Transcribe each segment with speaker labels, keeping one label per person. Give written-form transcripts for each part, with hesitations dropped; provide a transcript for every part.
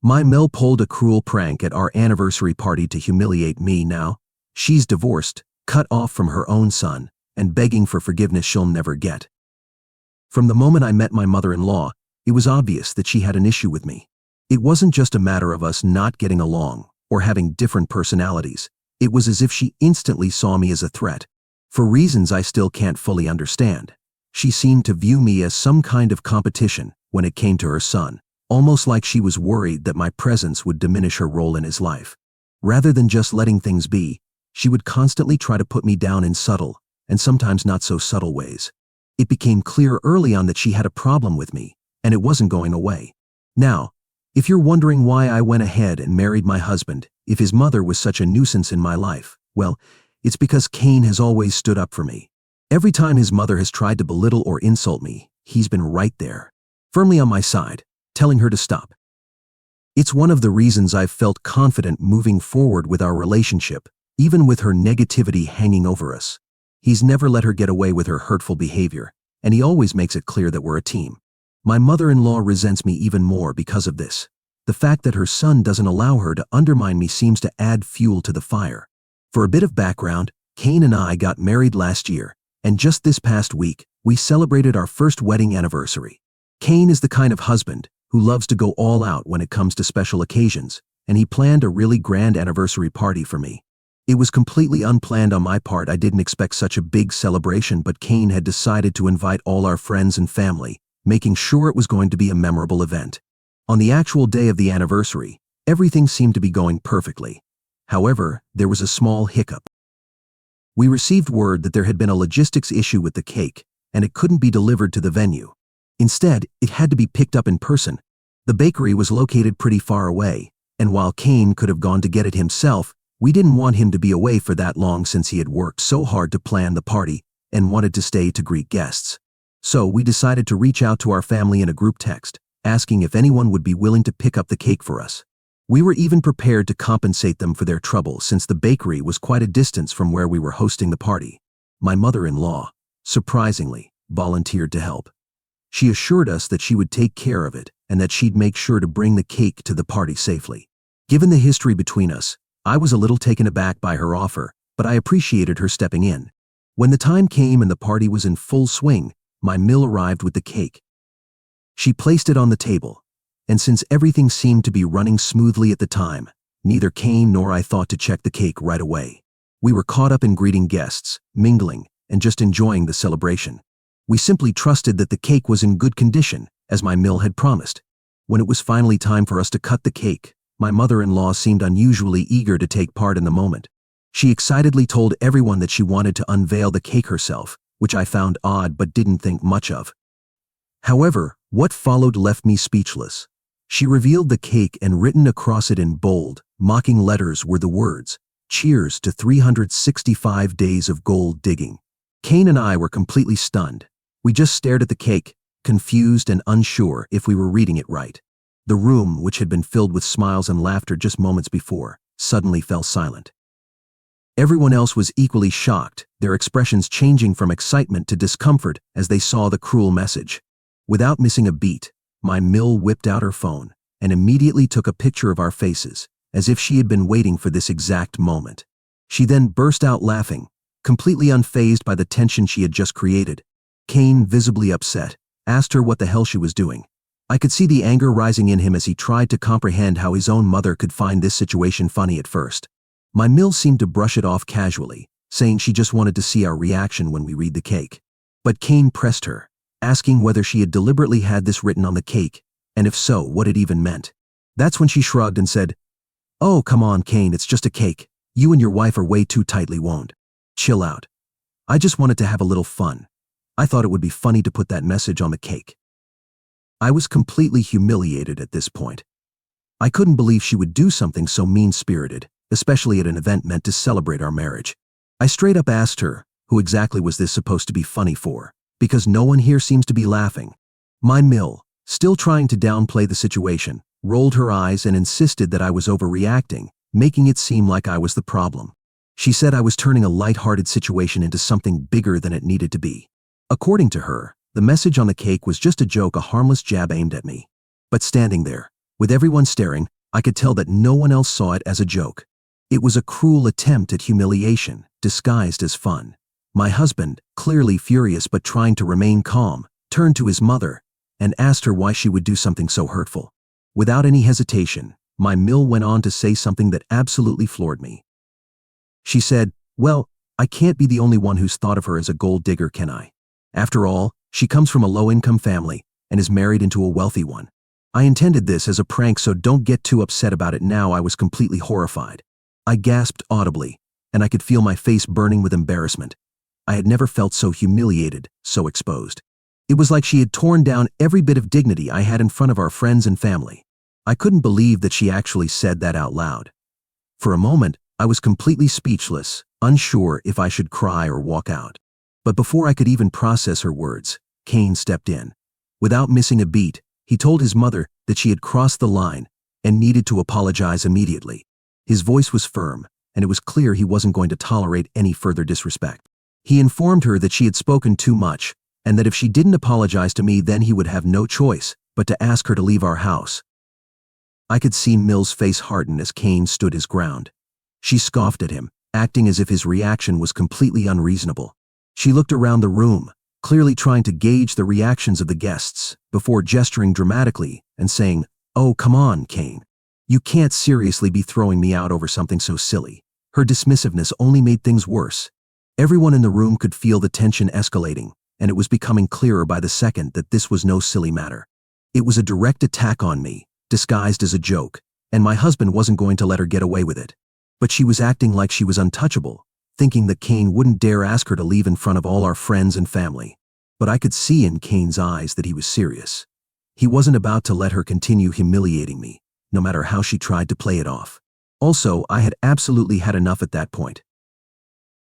Speaker 1: My Mel pulled a cruel prank at our anniversary party to humiliate me. Now she's divorced, cut off from her own son, and begging for forgiveness she'll never get. From the moment I met my mother-in-law, it was obvious that she had an issue with me. It wasn't just a matter of us not getting along or having different personalities. It was as if she instantly saw me as a threat. For reasons I still can't fully understand, she seemed to view me as some kind of competition when it came to her son, almost like she was worried that my presence would diminish her role in his life. Rather than just letting things be, she would constantly try to put me down in subtle, and sometimes not so subtle ways. It became clear early on that she had a problem with me, and it wasn't going away. Now, if you're wondering why I went ahead and married my husband, if his mother was such a nuisance in my life, well, it's because Cain has always stood up for me. Every time his mother has tried to belittle or insult me, he's been right there, firmly on my side, telling her to stop. It's one of the reasons I've felt confident moving forward with our relationship, even with her negativity hanging over us. He's never let her get away with her hurtful behavior, and he always makes it clear that we're a team. My mother-in-law resents me even more because of this. The fact that her son doesn't allow her to undermine me seems to add fuel to the fire. For a bit of background, Cain and I got married last year, and just this past week, we celebrated our first wedding anniversary. Cain is the kind of husband who loves to go all out when it comes to special occasions, and he planned a really grand anniversary party for me. It was completely unplanned on my part. I didn't expect such a big celebration, but Cain had decided to invite all our friends and family, making sure it was going to be a memorable event. On the actual day of the anniversary, everything seemed to be going perfectly. However, there was a small hiccup. We received word that there had been a logistics issue with the cake, and it couldn't be delivered to the venue. Instead, it had to be picked up in person. The bakery was located pretty far away, and while Cain could have gone to get it himself, we didn't want him to be away for that long since he had worked so hard to plan the party and wanted to stay to greet guests. So we decided to reach out to our family in a group text, asking if anyone would be willing to pick up the cake for us. We were even prepared to compensate them for their trouble since the bakery was quite a distance from where we were hosting the party. My mother-in-law, surprisingly, volunteered to help. She assured us that she would take care of it and that she'd make sure to bring the cake to the party safely. Given the history between us, I was a little taken aback by her offer, but I appreciated her stepping in. When the time came and the party was in full swing, my Mill arrived with the cake. She placed it on the table, and since everything seemed to be running smoothly at the time, neither Cain nor I thought to check the cake right away. We were caught up in greeting guests, mingling, and just enjoying the celebration. We simply trusted that the cake was in good condition, as my Mill had promised. When it was finally time for us to cut the cake, my mother-in-law seemed unusually eager to take part in the moment. She excitedly told everyone that she wanted to unveil the cake herself, which I found odd but didn't think much of. However, what followed left me speechless. She revealed the cake, and written across it in bold, mocking letters were the words, "Cheers to 365 days of gold digging." Cain and I were completely stunned. We just stared at the cake, confused and unsure if we were reading it right. The room, which had been filled with smiles and laughter just moments before, suddenly fell silent. Everyone else was equally shocked, their expressions changing from excitement to discomfort as they saw the cruel message. Without missing a beat, my Mill whipped out her phone and immediately took a picture of our faces, as if she had been waiting for this exact moment. She then burst out laughing, completely unfazed by the tension she had just created. Cain, visibly upset, asked her what the hell she was doing. I could see the anger rising in him as he tried to comprehend how his own mother could find this situation funny at first. My Mill seemed to brush it off casually, saying she just wanted to see our reaction when we read the cake. But Cain pressed her, asking whether she had deliberately had this written on the cake, and if so, what it even meant. That's when she shrugged and said, "Oh, come on, Cain, it's just a cake. You and your wife are way too tightly wound. Chill out. I just wanted to have a little fun. I thought it would be funny to put that message on the cake." I was completely humiliated at this point. I couldn't believe she would do something so mean-spirited, especially at an event meant to celebrate our marriage. I straight up asked her, who exactly was this supposed to be funny for? Because no one here seems to be laughing. My Mill, still trying to downplay the situation, rolled her eyes and insisted that I was overreacting, making it seem like I was the problem. She said I was turning a light-hearted situation into something bigger than it needed to be. According to her, the message on the cake was just a joke, a harmless jab aimed at me. But standing there, With everyone staring, I could tell that no one else saw it as a joke. It was a cruel attempt at humiliation, disguised as fun. My husband, clearly furious but trying to remain calm, turned to his mother and asked her why she would do something so hurtful. Without any hesitation, my Mill went on to say something that absolutely floored me. She said, "Well, I can't be the only one who's thought of her as a gold digger, can I? After all, she comes from a low-income family and is married into a wealthy one. I intended this as a prank, so don't get too upset about it now." I was completely horrified. I gasped audibly, and I could feel my face burning with embarrassment. I had never felt so humiliated, so exposed. It was like she had torn down every bit of dignity I had in front of our friends and family. I couldn't believe that she actually said that out loud. For a moment, I was completely speechless, unsure if I should cry or walk out. But before I could even process her words, Kane stepped in. Without missing a beat, he told his mother that she had crossed the line and needed to apologize immediately. His voice was firm, and it was clear he wasn't going to tolerate any further disrespect. He informed her that she had spoken too much, and that if she didn't apologize to me, then he would have no choice but to ask her to leave our house. I could see Mill's face harden as Kane stood his ground. She scoffed at him, acting as if his reaction was completely unreasonable. She looked around the room, clearly trying to gauge the reactions of the guests, before gesturing dramatically and saying, "Oh, come on, Kane. You can't seriously be throwing me out over something so silly." Her dismissiveness only made things worse. Everyone in the room could feel the tension escalating, and it was becoming clearer by the second that this was no silly matter. It was a direct attack on me, disguised as a joke, and my husband wasn't going to let her get away with it. But she was acting like she was untouchable, thinking that Kane wouldn't dare ask her to leave in front of all our friends and family. But I could see in Kane's eyes that he was serious. He wasn't about to let her continue humiliating me, no matter how she tried to play it off. Also, I had absolutely had enough at that point.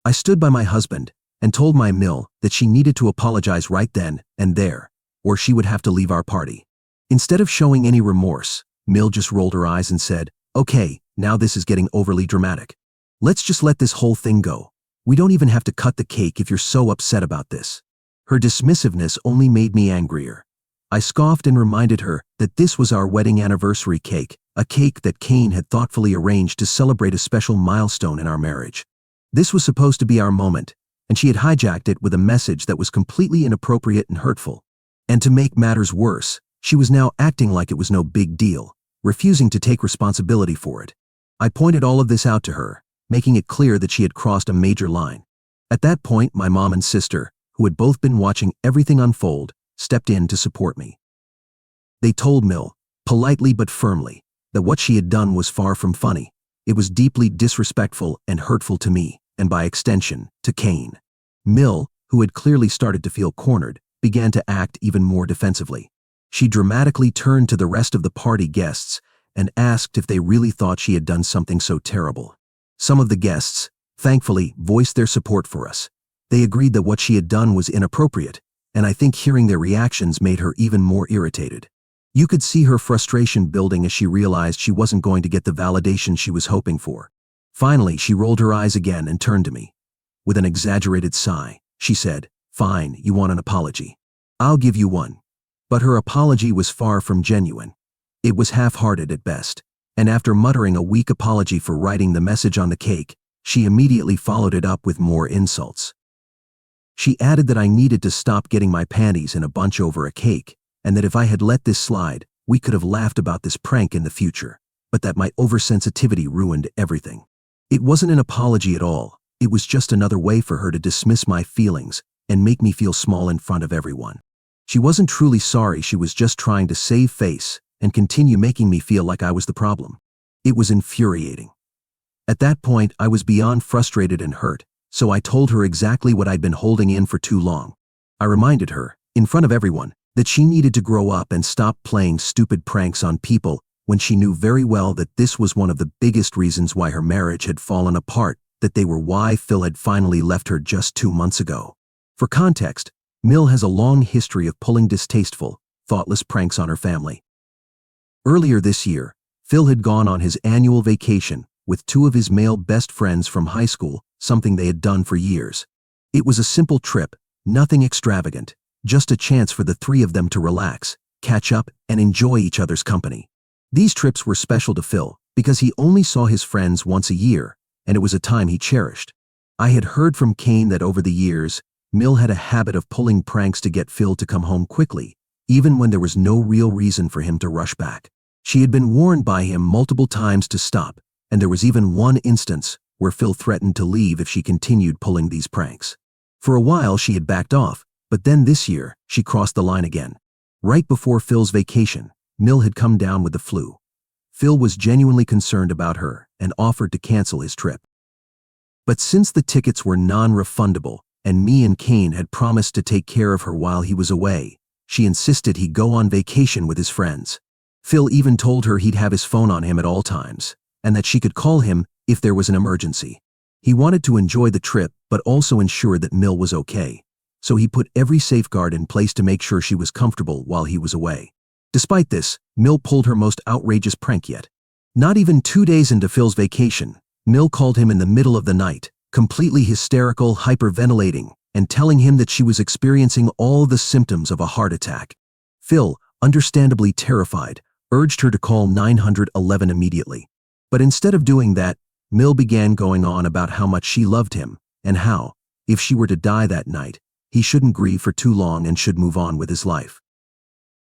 Speaker 1: I stood by my husband and told my Mill that she needed to apologize right then and there, or she would have to leave our party. Instead of showing any remorse, Mill just rolled her eyes and said, "Okay, now this is getting overly dramatic. Let's just let this whole thing go. We don't even have to cut the cake if you're so upset about this." Her dismissiveness only made me angrier. I scoffed and reminded her that this was our wedding anniversary cake, a cake that Kane had thoughtfully arranged to celebrate a special milestone in our marriage. This was supposed to be our moment, and she had hijacked it with a message that was completely inappropriate and hurtful. And to make matters worse, she was now acting like it was no big deal, refusing to take responsibility for it. I pointed all of this out to her, making it clear that she had crossed a major line. At that point, my mom and sister, who had both been watching everything unfold, stepped in to support me. They told Mill, politely but firmly, that what she had done was far from funny. It was deeply disrespectful and hurtful to me, and by extension, to Kane. Mill, who had clearly started to feel cornered, began to act even more defensively. She dramatically turned to the rest of the party guests and asked if they really thought she had done something so terrible. Some of the guests, thankfully, voiced their support for us. They agreed that what she had done was inappropriate, and I think hearing their reactions made her even more irritated. You could see her frustration building as she realized she wasn't going to get the validation she was hoping for. Finally, she rolled her eyes again and turned to me. With an exaggerated sigh, she said, "Fine, you want an apology. I'll give you one." But her apology was far from genuine. It was half-hearted at best, and after muttering a weak apology for writing the message on the cake, she immediately followed it up with more insults. She added that I needed to stop getting my panties in a bunch over a cake, and that if I had let this slide, we could have laughed about this prank in the future, but that my oversensitivity ruined everything. It wasn't an apology at all. It was just another way for her to dismiss my feelings and make me feel small in front of everyone. She wasn't truly sorry, she was just trying to save face and continue making me feel like I was the problem. It was infuriating. At that point, I was beyond frustrated and hurt, so I told her exactly what I'd been holding in for too long. I reminded her, in front of everyone, that she needed to grow up and stop playing stupid pranks on people when she knew very well that this was one of the biggest reasons why her marriage had fallen apart, that they were why Phil had finally left her just 2 months ago. For context, Mill has a long history of pulling distasteful, thoughtless pranks on her family. Earlier this year, Phil had gone on his annual vacation with 2 of his male best friends from high school, something they had done for years. It was a simple trip, nothing extravagant, just a chance for the 3 of them to relax, catch up, and enjoy each other's company. These trips were special to Phil because he only saw his friends once a year, and it was a time he cherished. I had heard from Kane that over the years, Mill had a habit of pulling pranks to get Phil to come home quickly, even when there was no real reason for him to rush back. She had been warned by him multiple times to stop, and there was even one instance where Phil threatened to leave if she continued pulling these pranks. For a while she had backed off, but then this year she crossed the line again. Right before Phil's vacation, Mill had come down with the flu. Phil was genuinely concerned about her and offered to cancel his trip. But since the tickets were non-refundable and me and Kane had promised to take care of her while he was away, she insisted he go on vacation with his friends. Phil even told her he'd have his phone on him at all times, and that she could call him if there was an emergency. He wanted to enjoy the trip but also ensure that Mill was okay, so he put every safeguard in place to make sure she was comfortable while he was away. Despite this, Mill pulled her most outrageous prank yet. Not even 2 days into Phil's vacation, Mill called him in the middle of the night, completely hysterical, hyperventilating, and telling him that she was experiencing all the symptoms of a heart attack. Phil, understandably terrified, urged her to call 911 immediately. But instead of doing that, Mill began going on about how much she loved him, and how, if she were to die that night, he shouldn't grieve for too long and should move on with his life.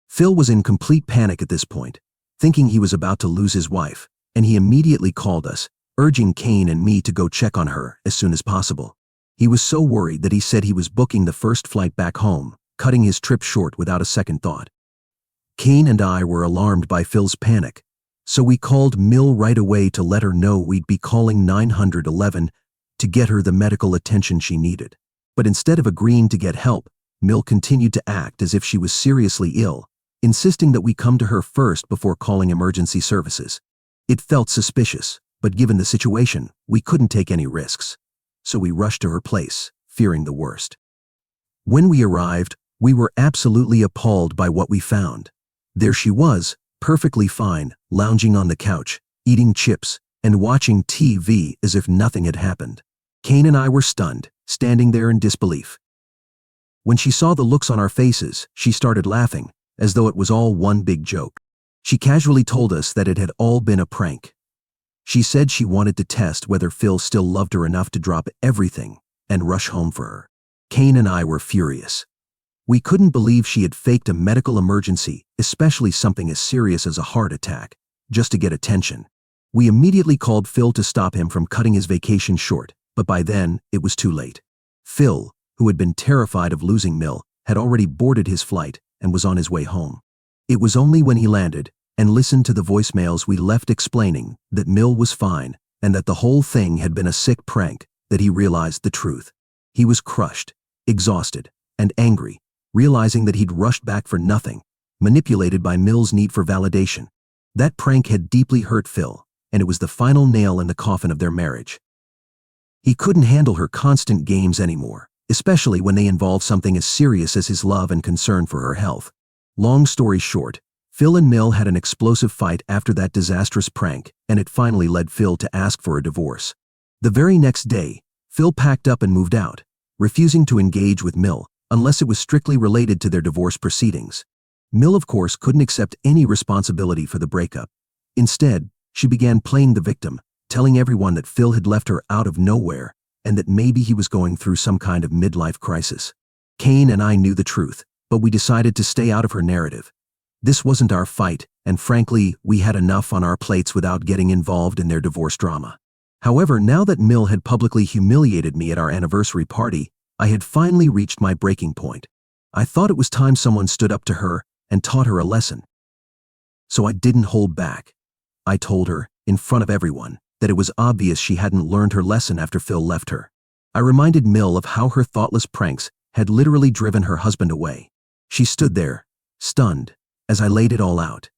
Speaker 1: Phil was in complete panic at this point, thinking he was about to lose his wife, and he immediately called us, urging Kane and me to go check on her as soon as possible. He was so worried that he said he was booking the first flight back home, cutting his trip short without a second thought. Kane and I were alarmed by Phil's panic, so we called Mill right away to let her know we'd be calling 911 to get her the medical attention she needed. But instead of agreeing to get help, Mill continued to act as if she was seriously ill, insisting that we come to her first before calling emergency services. It felt suspicious, but given the situation, we couldn't take any risks. So we rushed to her place, fearing the worst. When we arrived, we were absolutely appalled by what we found. There she was, perfectly fine, lounging on the couch, eating chips, and watching TV as if nothing had happened. Kane and I were stunned, standing there in disbelief. When she saw the looks on our faces, she started laughing, as though it was all one big joke. She casually told us that it had all been a prank. She said she wanted to test whether Phil still loved her enough to drop everything and rush home for her. Kane and I were furious. We couldn't believe she had faked a medical emergency, especially something as serious as a heart attack, just to get attention. We immediately called Phil to stop him from cutting his vacation short, but by then, it was too late. Phil, who had been terrified of losing Mill, had already boarded his flight and was on his way home. It was only when he landed and listened to the voicemails we left explaining that Mill was fine and that the whole thing had been a sick prank that he realized the truth. He was crushed, exhausted, and angry, realizing that he'd rushed back for nothing, manipulated by Mill's need for validation. That prank had deeply hurt Phil, and it was the final nail in the coffin of their marriage. He couldn't handle her constant games anymore, especially when they involved something as serious as his love and concern for her health. Long story short, Phil and Mill had an explosive fight after that disastrous prank, and it finally led Phil to ask for a divorce. The very next day, Phil packed up and moved out, refusing to engage with Mill unless it was strictly related to their divorce proceedings. Mill, of course, couldn't accept any responsibility for the breakup. Instead, she began playing the victim, telling everyone that Phil had left her out of nowhere and that maybe he was going through some kind of midlife crisis. Kane and I knew the truth, but we decided to stay out of her narrative. This wasn't our fight, and frankly, we had enough on our plates without getting involved in their divorce drama. However, now that Mill had publicly humiliated me at our anniversary party, I had finally reached my breaking point. I thought it was time someone stood up to her and taught her a lesson. So I didn't hold back. I told her, in front of everyone, that it was obvious she hadn't learned her lesson after Phil left her. I reminded Mill of how her thoughtless pranks had literally driven her husband away. She stood there, stunned, as I laid it all out.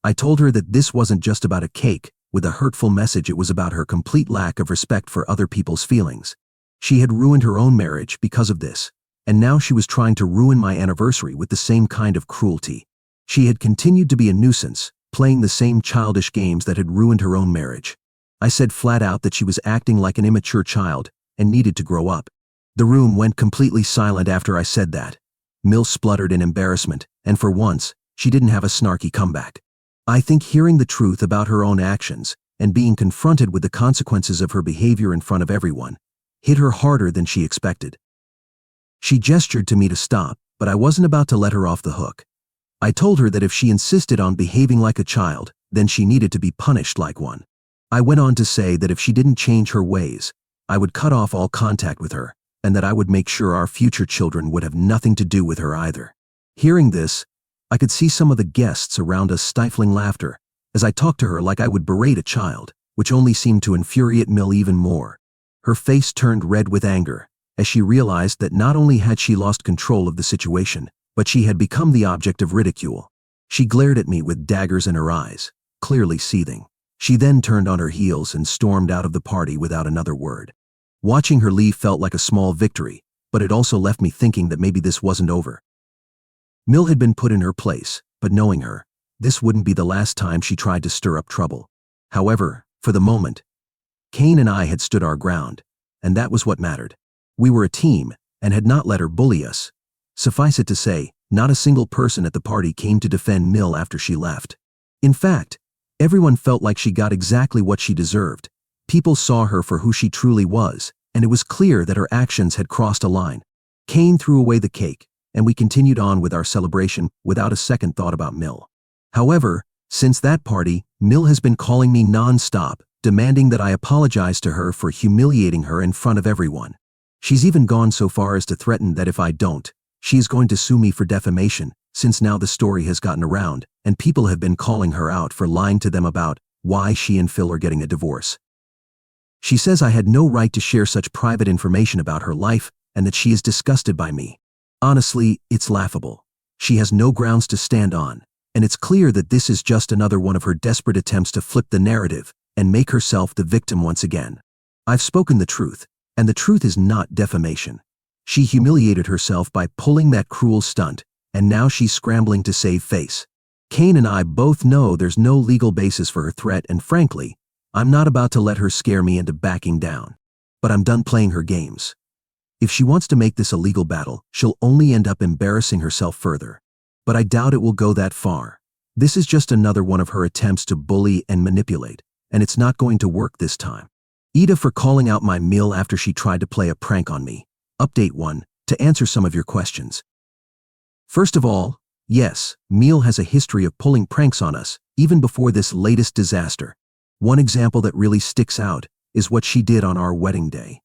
Speaker 1: I told her that this wasn't just about a cake with a hurtful message, it was about her complete lack of respect for other people's feelings. She had ruined her own marriage because of this, and now she was trying to ruin my anniversary with the same kind of cruelty. She had continued to be a nuisance, playing the same childish games that had ruined her own marriage. I said flat out that she was acting like an immature child and needed to grow up. The room went completely silent after I said that. Mill spluttered in embarrassment, and for once, she didn't have a snarky comeback. I think hearing the truth about her own actions and being confronted with the consequences of her behavior in front of everyone hit her harder than she expected. She gestured to me to stop, but I wasn't about to let her off the hook. I told her that if she insisted on behaving like a child, then she needed to be punished like one. I went on to say that if she didn't change her ways, I would cut off all contact with her, and that I would make sure our future children would have nothing to do with her either. Hearing this, I could see some of the guests around us stifling laughter as I talked to her like I would berate a child, which only seemed to infuriate Mill even more. Her face turned red with anger as she realized that not only had she lost control of the situation, but she had become the object of ridicule. She glared at me with daggers in her eyes, clearly seething. She then turned on her heels and stormed out of the party without another word. Watching her leave felt like a small victory, but it also left me thinking that maybe this wasn't over. Mill had been put in her place, but knowing her, this wouldn't be the last time she tried to stir up trouble. However, for the moment, Kane and I had stood our ground, and that was what mattered. We were a team and had not let her bully us. Suffice it to say, not a single person at the party came to defend Mill after she left. In fact, everyone felt like she got exactly what she deserved. People saw her for who she truly was, and it was clear that her actions had crossed a line. Kane threw away the cake, and we continued on with our celebration without a second thought about Mill. However, since that party, Mill has been calling me non-stop, demanding that I apologize to her for humiliating her in front of everyone. She's even gone so far as to threaten that if I don't, she is going to sue me for defamation, since now the story has gotten around, and people have been calling her out for lying to them about why she and Phil are getting a divorce. She says I had no right to share such private information about her life, and that she is disgusted by me. Honestly, it's laughable. She has no grounds to stand on, and it's clear that this is just another one of her desperate attempts to flip the narrative and make herself the victim once again. I've spoken the truth, and the truth is not defamation. She humiliated herself by pulling that cruel stunt, and now she's scrambling to save face. Kane and I both know there's no legal basis for her threat, and frankly, I'm not about to let her scare me into backing down. But I'm done playing her games. If she wants to make this a legal battle, she'll only end up embarrassing herself further. But I doubt it will go that far. This is just another one of her attempts to bully and manipulate, and it's not going to work this time. AITA for calling out my meal after she tried to play a prank on me. Update 1, to answer some of your questions. First of all, yes, Meal has a history of pulling pranks on us, even before this latest disaster. One example that really sticks out is what she did on our wedding day.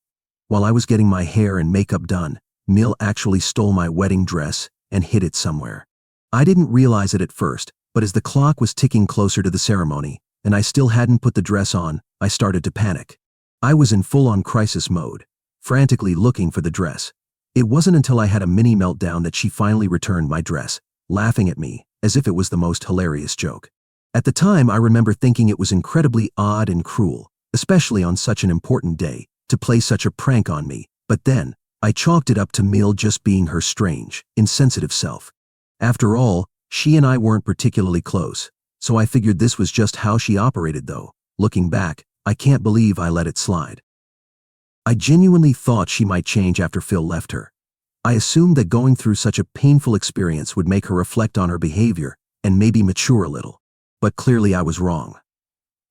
Speaker 1: While I was getting my hair and makeup done, Meal actually stole my wedding dress and hid it somewhere. I didn't realize it at first, but as the clock was ticking closer to the ceremony, and I still hadn't put the dress on, I started to panic. I was in full-on crisis mode, frantically looking for the dress. It wasn't until I had a mini meltdown that she finally returned my dress, laughing at me as if it was the most hilarious joke. At the time, I remember thinking it was incredibly odd and cruel, especially on such an important day, to play such a prank on me, but then, I chalked it up to Meal just being her strange, insensitive self. After all, she and I weren't particularly close, so I figured this was just how she operated though. Looking back, I can't believe I let it slide. I genuinely thought she might change after Phil left her. I assumed that going through such a painful experience would make her reflect on her behavior and maybe mature a little. But clearly I was wrong.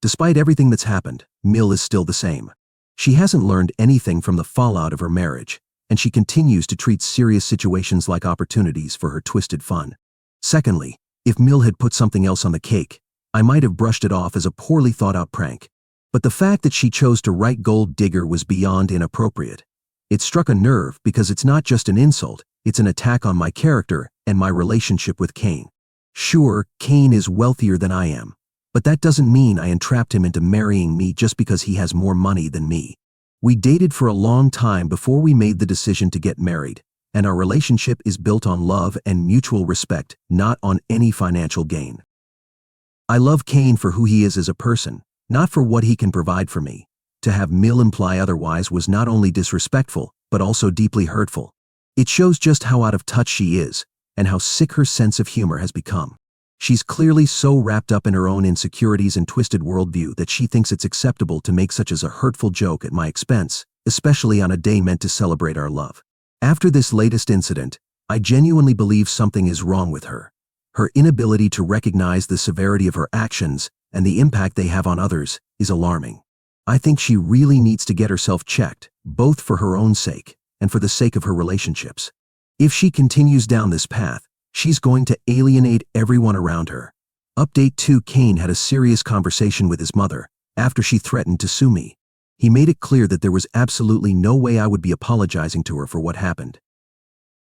Speaker 1: Despite everything that's happened, Mill is still the same. She hasn't learned anything from the fallout of her marriage, and she continues to treat serious situations like opportunities for her twisted fun. Secondly, if Mill had put something else on the cake, I might have brushed it off as a poorly thought-out prank. But the fact that she chose to write gold digger was beyond inappropriate. It struck a nerve because it's not just an insult, it's an attack on my character and my relationship with Kane. Sure, Kane is wealthier than I am, but that doesn't mean I entrapped him into marrying me just because he has more money than me. We dated for a long time before we made the decision to get married, and our relationship is built on love and mutual respect, not on any financial gain. I love Kane for who he is as a person, not for what he can provide for me. To have Mill imply otherwise was not only disrespectful, but also deeply hurtful. It shows just how out of touch she is, and how sick her sense of humor has become. She's clearly so wrapped up in her own insecurities and twisted worldview that she thinks it's acceptable to make such as a hurtful joke at my expense, especially on a day meant to celebrate our love. After this latest incident, I genuinely believe something is wrong with her. Her inability to recognize the severity of her actions and the impact they have on others is alarming. I think she really needs to get herself checked, both for her own sake and for the sake of her relationships. If she continues down this path, she's going to alienate everyone around her. Update 2: Kane had a serious conversation with his mother after she threatened to sue me. He made it clear that there was absolutely no way I would be apologizing to her for what happened.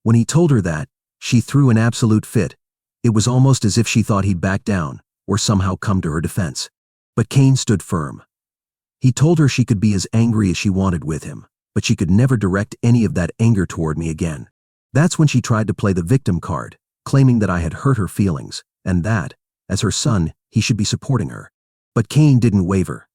Speaker 1: When he told her that, she threw an absolute fit. It was almost as if she thought he'd back down or somehow come to her defense. But Kane stood firm. He told her she could be as angry as she wanted with him, but she could never direct any of that anger toward me again. That's when she tried to play the victim card, claiming that I had hurt her feelings, and that, as her son, he should be supporting her. But Kane didn't waver.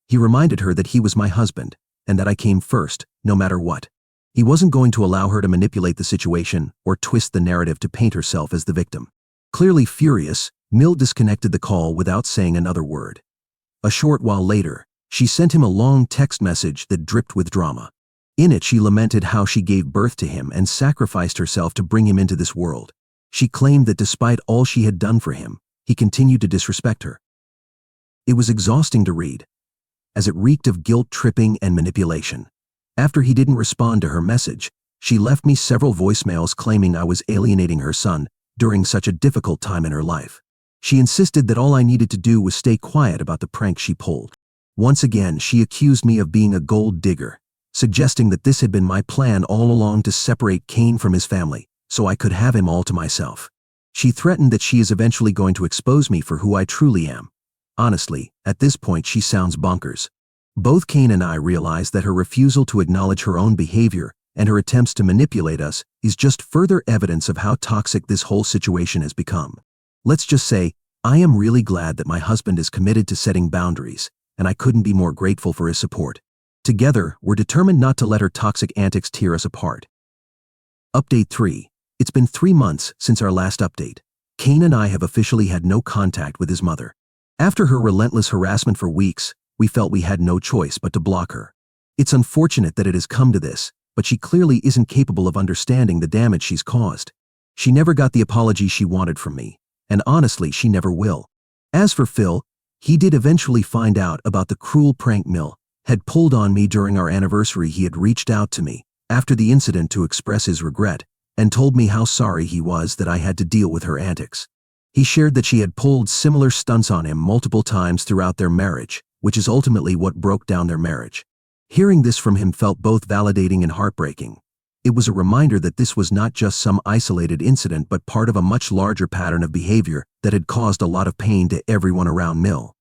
Speaker 1: He reminded her that he was my husband, and that I came first, no matter what. He wasn't going to allow her to manipulate the situation or twist the narrative to paint herself as the victim. Clearly furious, Mill disconnected the call without saying another word. A short while later, she sent him a long text message that dripped with drama. In it, she lamented how she gave birth to him and sacrificed herself to bring him into this world. She claimed that despite all she had done for him, he continued to disrespect her. It was exhausting to read, as it reeked of guilt-tripping and manipulation. After he didn't respond to her message, she left me several voicemails claiming I was alienating her son during such a difficult time in her life. She insisted that all I needed to do was stay quiet about the prank she pulled. Once again, she accused me of being a gold digger, suggesting that this had been my plan all along to separate Kane from his family, so I could have him all to myself. She threatened that she is eventually going to expose me for who I truly am. Honestly, at this point she sounds bonkers. Both Kane and I realize that her refusal to acknowledge her own behavior and her attempts to manipulate us is just further evidence of how toxic this whole situation has become. Let's just say, I am really glad that my husband is committed to setting boundaries, and I couldn't be more grateful for his support. Together, we're determined not to let her toxic antics tear us apart. Update 3. It's been 3 months since our last update. Kane and I have officially had no contact with his mother. After her relentless harassment for weeks, we felt we had no choice but to block her. It's unfortunate that it has come to this, but she clearly isn't capable of understanding the damage she's caused. She never got the apology she wanted from me, and honestly, she never will. As for Phil, he did eventually find out about the cruel prank Mill had pulled on me during our anniversary. He had reached out to me after the incident to express his regret and told me how sorry he was that I had to deal with her antics. He shared that she had pulled similar stunts on him multiple times throughout their marriage, which is ultimately what broke down their marriage. Hearing this from him felt both validating and heartbreaking. It was a reminder that this was not just some isolated incident but part of a much larger pattern of behavior that had caused a lot of pain to everyone around Mill.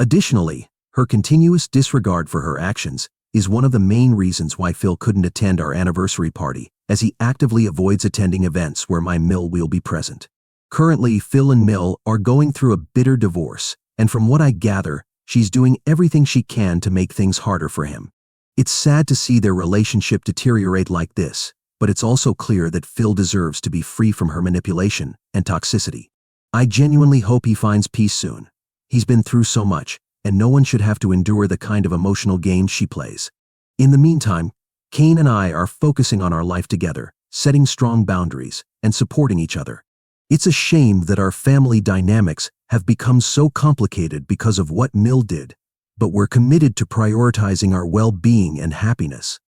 Speaker 1: Additionally, her continuous disregard for her actions is one of the main reasons why Phil couldn't attend our anniversary party, as he actively avoids attending events where my Mill will be present. Currently, Phil and Mill are going through a bitter divorce, and from what I gather, she's doing everything she can to make things harder for him. It's sad to see their relationship deteriorate like this, but it's also clear that Phil deserves to be free from her manipulation and toxicity. I genuinely hope he finds peace soon. He's been through so much, and no one should have to endure the kind of emotional games she plays. In the meantime, Kane and I are focusing on our life together, setting strong boundaries, and supporting each other. It's a shame that our family dynamics have become so complicated because of what Mill did, but we're committed to prioritizing our well-being and happiness.